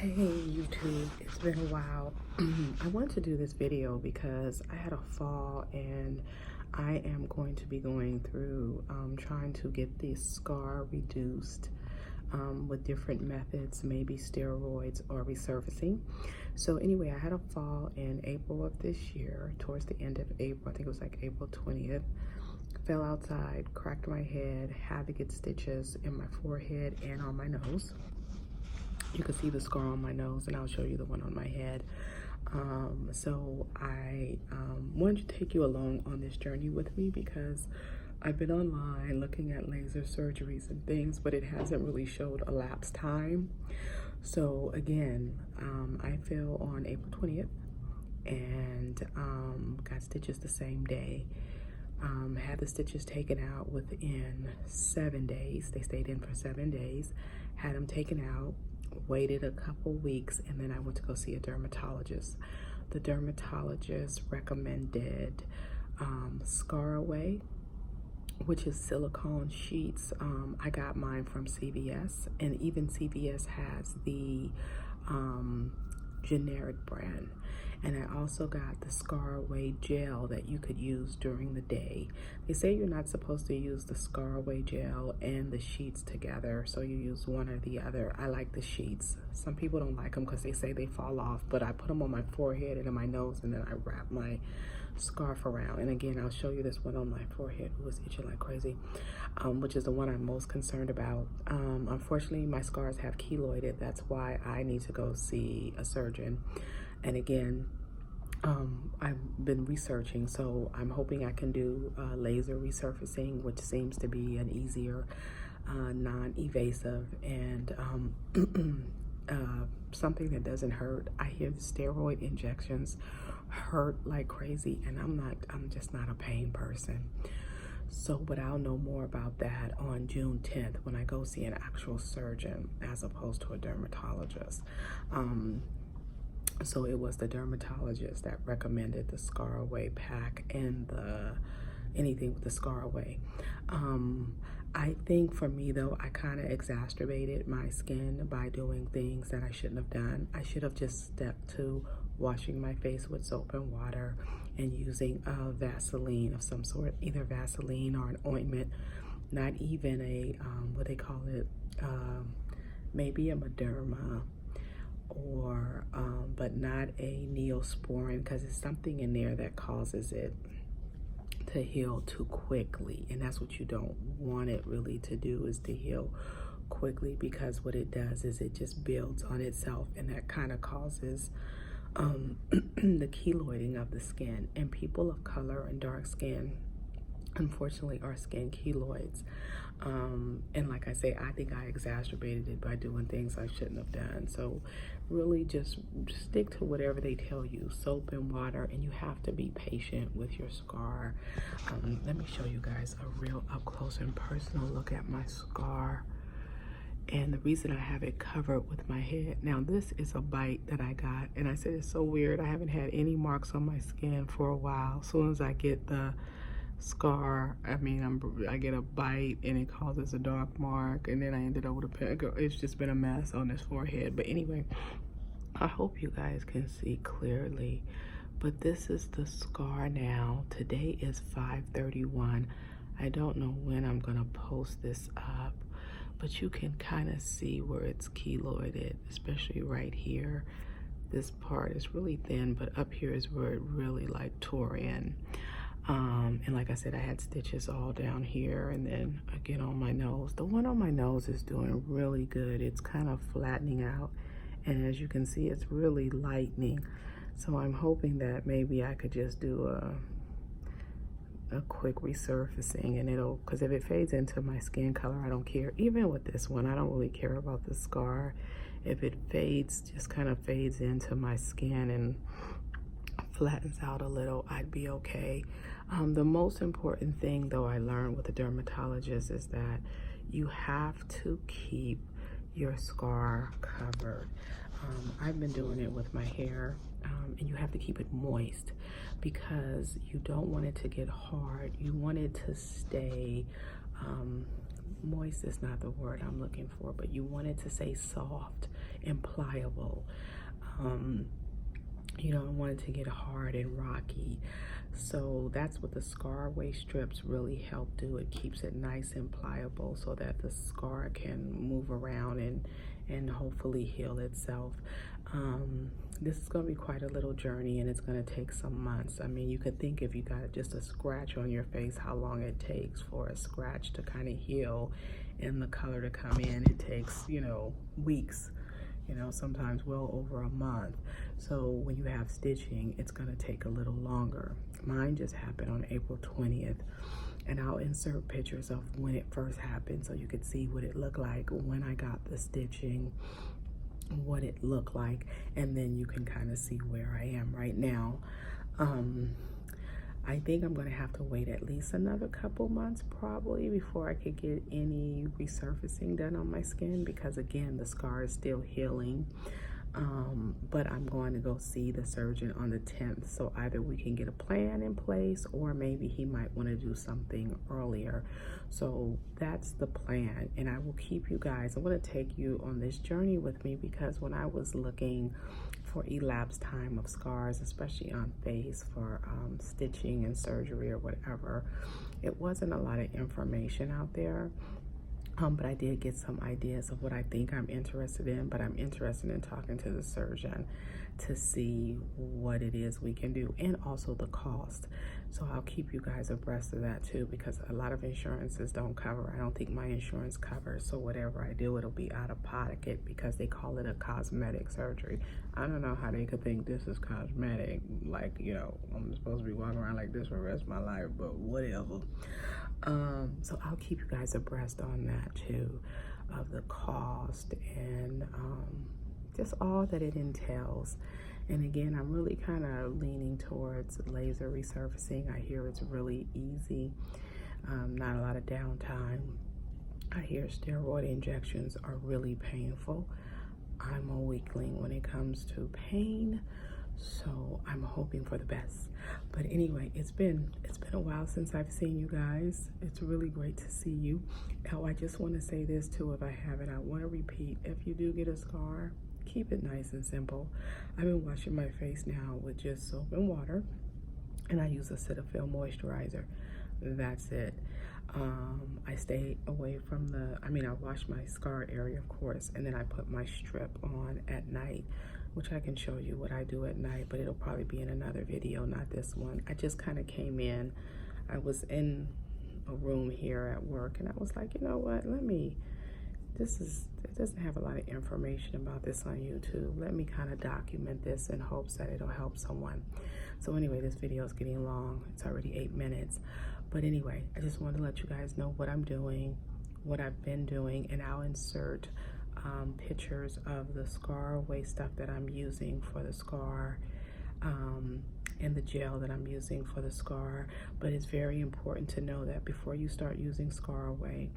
Hey YouTube, it's been a while. I want to do this video because I had a fall and I am going to be going through trying to get the scar reduced with different methods, maybe steroids or resurfacing. So anyway, I had a fall in April of this year, towards the end of April. I think it was like April 20th. Fell outside, cracked my head, had to get stitches in my forehead and on my nose. You can see the scar on my nose, and I'll show you the one on my head. So I wanted to take you along on this journey with me because I've been online looking at laser surgeries and things, but it hasn't really showed elapsed time. So again, I fell on April 20th and got stitches the same day. Had the stitches taken out within 7 days. They stayed in for 7 days. Had them taken out, waited a couple weeks, and then I went to go see a dermatologist. The dermatologist recommended Scarguard, which is silicone sheets. I got mine from CVS, and even CVS has the generic brand. And I also got the Scarguard gel that you could use during the day. They say you're not supposed to use the Scarguard gel and the sheets together, so you use one or the other. I like the sheets. Some people don't like them because they say they fall off, but I put them on my forehead and in my nose, and then I wrap my scarf around. And again, I'll show you this one on my forehead. It was itching like crazy, which is the one I'm most concerned about. Unfortunately, my scars have keloided. That's why I need to go see a surgeon. And again, I've been researching, so I'm hoping I can do laser resurfacing, which seems to be an easier, non-evasive, and something that doesn't hurt. I hear the steroid injections hurt like crazy, and I'm just not a pain person. So, but I'll know more about that on June 10th when I go see an actual surgeon as opposed to a dermatologist. So it was the dermatologist that recommended the Scarguard pack and anything with the Scarguard. I think for me though, I kind of exacerbated my skin by doing things that I shouldn't have done. I should have just stepped to washing my face with soap and water and using a Vaseline of some sort, either Vaseline or an ointment, not even a, what they call it, maybe a Mederma, or but not a Neosporin, because it's something in there that causes it to heal too quickly, and that's what you don't want it really to do, is to heal quickly, because what it does is it just builds on itself, and that kind of causes the keloiding of the skin. And people of color and dark skin, unfortunately, our skin keloids. And like I say, I think I exacerbated it by doing things I shouldn't have done. So really just stick to whatever they tell you, soap and water, and you have to be patient with your scar. Let me show you guys a real up close and personal look at my scar. And the reason I have it covered with my head, now this is a bite that I got, and I said it's so weird, I haven't had any marks on my skin for a while. As soon as I get the scar, I get a bite and it causes a dark mark, and then I ended up with a pimple. It's just been a mess on this forehead. But anyway, I hope you guys can see clearly, but this is the scar now. Today is 5/31. I don't know when I'm gonna post this up, but you can kind of see where it's keloided, especially right here. This part is really thin, but up here is where it really like tore in. And like I said, I had stitches all down here, and then again on my nose. The one on my nose is doing really good. It's kind of flattening out, and as you can see, it's really lightening. So I'm hoping that maybe I could just do a quick resurfacing, and it'll, because if it fades into my skin color, I don't care. Even with this one, I don't really care about the scar. If it fades, just kind of fades into my skin and flattens out a little, I'd be okay. The most important thing though I learned with the dermatologist is that you have to keep your scar covered. I've been doing it with my hair, and you have to keep it moist because you don't want it to get hard. You want it to stay moist is not the word I'm looking for, but you want it to say soft and pliable. You don't want it to get hard and rocky. So that's what the Scarway strips really help do. It keeps it nice and pliable so that the scar can move around and hopefully heal itself. This is going to be quite a little journey, and it's going to take some months. I mean, you could think if you got just a scratch on your face, how long it takes for a scratch to kind of heal and the color to come in. It takes, you know, weeks, you know, sometimes well over a month. So when you have stitching, it's going to take a little longer. Mine just happened on April 20th, and I'll insert pictures of when it first happened so you could see what it looked like when I got the stitching, what it looked like, and then you can kind of see where I am right now. I think I'm going to have to wait at least another couple months probably before I could get any resurfacing done on my skin, because again, the scar is still healing. But I'm going to go see the surgeon on the 10th, so either we can get a plan in place or maybe he might want to do something earlier. So that's the plan, and I will keep you guys, I'm going to take you on this journey with me, because when I was looking for elapsed time of scars, especially on face for stitching and surgery or whatever, it wasn't a lot of information out there. But I did get some ideas of what I think I'm interested in, but I'm interested in talking to the surgeon to see what it is we can do, and also the cost. So I'll keep you guys abreast of that too, because a lot of insurances don't cover. I don't think my insurance covers, so whatever I do, it'll be out of pocket, because they call it a cosmetic surgery. I don't know how they could think this is cosmetic, like, you know, I'm supposed to be walking around like this for the rest of my life, but whatever. So I'll keep you guys abreast on that too, of the cost and just all that it entails. And again, I'm really kind of leaning towards laser resurfacing. I hear it's really easy, not a lot of downtime. I hear steroid injections are really painful. I'm a weakling when it comes to pain, so I'm hoping for the best. But anyway, it's been a while since I've seen you guys. It's really great to see you. Oh, I just want to say this too, if I haven't, I want to repeat, if you do get a scar, keep it nice and simple. I've been washing my face now with just soap and water, and I use a Cetaphil moisturizer. That's it. I stay away from I wash my scar area, of course, and then I put my strip on at night, which I can show you what I do at night, but it'll probably be in another video, not this one. I just kind of came in, I was in a room here at work, and I was like, you know what, it doesn't have a lot of information about this on YouTube. Let me kind of document this in hopes that it'll help someone. So anyway, this video is getting long. It's already 8 minutes. But anyway, I just wanted to let you guys know what I'm doing, what I've been doing, and I'll insert pictures of the Scarway stuff that I'm using for the scar, and the gel that I'm using for the scar. But it's very important to know that before you start using Scarway,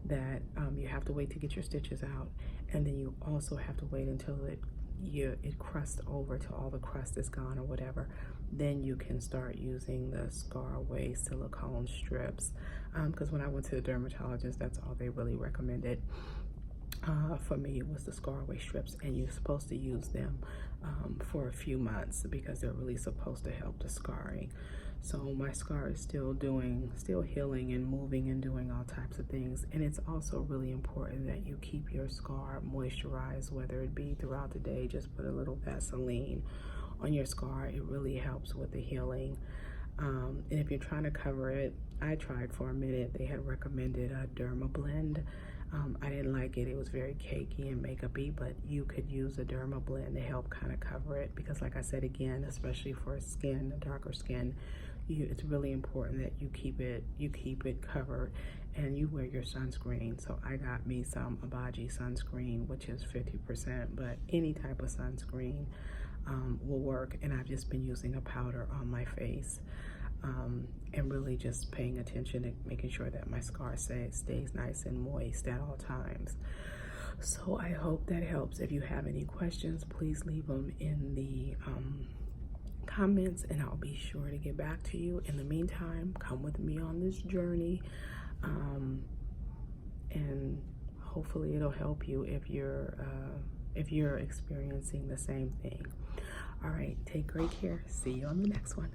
that you have to wait to get your stitches out, and then you also have to wait until it crusts over till all the crust is gone or whatever. Then you can start using the Scarway silicone strips, because when I went to the dermatologist, that's all they really recommended for me was the Scarway strips, and you're supposed to use them for a few months because they're really supposed to help the scarring. So my scar is still healing and moving and doing all types of things. And it's also really important that you keep your scar moisturized, whether it be throughout the day. Just put a little Vaseline on your scar. It really helps with the healing. And if you're trying to cover it, I tried for a minute. They had recommended a Derma Blend. I didn't like it. It was very cakey and makeup-y, but you could use a Derma Blend to help kind of cover it, because like I said, again, especially for skin, darker skin, it's really important that you keep it covered, and you wear your sunscreen. So I got me some Abaji sunscreen, which is 50%, but any type of sunscreen will work. And I've just been using a powder on my face, and really just paying attention to making sure that my scar stays nice and moist at all times. So I hope that helps. If you have any questions, please leave them in the comments, and I'll be sure to get back to you. In the meantime, come with me on this journey, and hopefully it'll help you if you're experiencing the same thing. All right, take great care. See you on the next one.